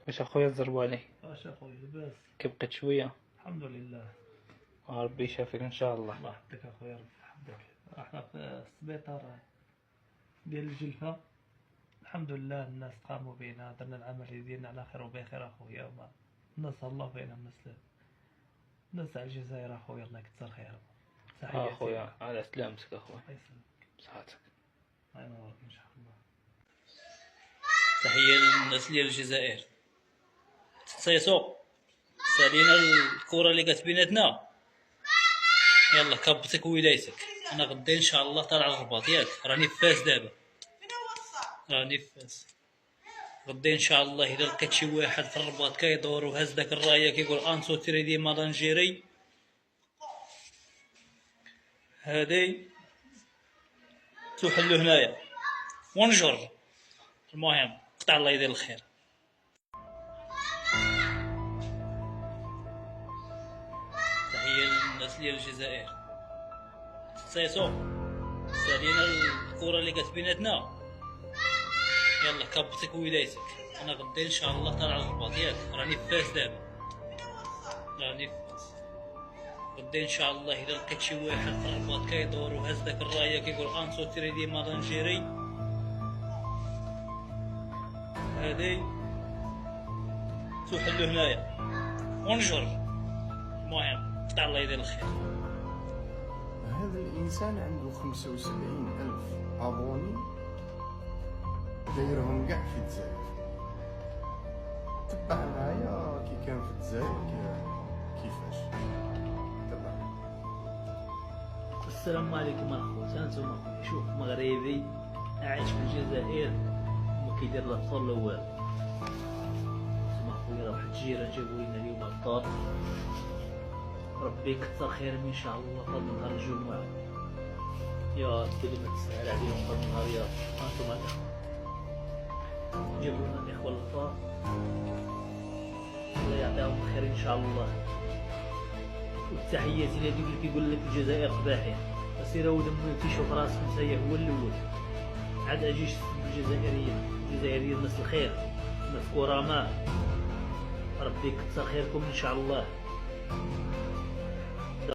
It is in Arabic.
واش اخويا الزربالي؟ واش اخويا لاباس؟ كي بقيت شويه؟ الحمد لله. ربي يشافيك ان شاء الله. الله يحفظك اخويا، ربي يحفظك. احنا في السبيطار ديال الجلفة، الحمد لله الناس قاموا بينا، درنا العملية ديالنا على خير وبخير اخويا، وما الناس الله فينا، الناس على الجزائر اخويا، الله يكثر خيرهم. تحياتي اخويا على سلامتك اخويا. الله يسلمك. بصحتك. الله ينورك ان شاء الله. تحية للناس ديال الجزائر. تتصيصو سالينا الكرة اللي كانت بيناتنا، يلا كبتك ولايتك. انا غدا ان شاء الله طالع الرباط، ياك راني في فاس دابا، راني في فاس. غدا ان شاء الله اذا لقيت شي واحد في الرباط كيدور وهز داك الرايه كيقول انسو تريدي مالانجيري، هادي تحلو هنايا ونجر. المهم قطع الله يدير الخير. تحية للناس ديال الجزائر. تتصيصو سالينا الكرة اللي كانت بيناتنا، يلا كبتك ولايتك. انا غدا ان شاء الله طالع الرباط، ياك راني في فاس دابا، راني في فاس. غدا ان شاء الله اذا لقيت شي واحد في الرباط كيدور وهز داك الرايه كيقول انسو تريدي مالانجيري، هادي تحلو هنايا ونجر. المهم قطع الله يدير الخير. هذا الإنسان عنده 75,000 أبوني، دايرهم كاع في الجزائر. تبع معايا كي كان في الجزائر كيفاش تبع. السلام عليكم اخوتي، انتم اخويا. شوف مغربي عايش في الجزائر وما كيدير لا فطور لا والو. انتم اخويا واحد الجيران جابوا لنا اليوم الفطور، ربي يكثر خيرهم ان شاء الله في هذا نهار الجمعه. يا ربي اللي ما تسهل عليهم في هذا النهار يا رب. انتم الاخوه جابوا لنا الاخوه الفطور، الله يعطيهم الخير ان شاء الله. والتحياتي لهذوك اللي كيقول لك الجزائر قباحين، سير ولد مو تيشوف راسك نتايا هو الاول، عاد اجيش الجزائريه الناس الخير، الناس كرماء. ربي يكثر خيركم ان شاء الله.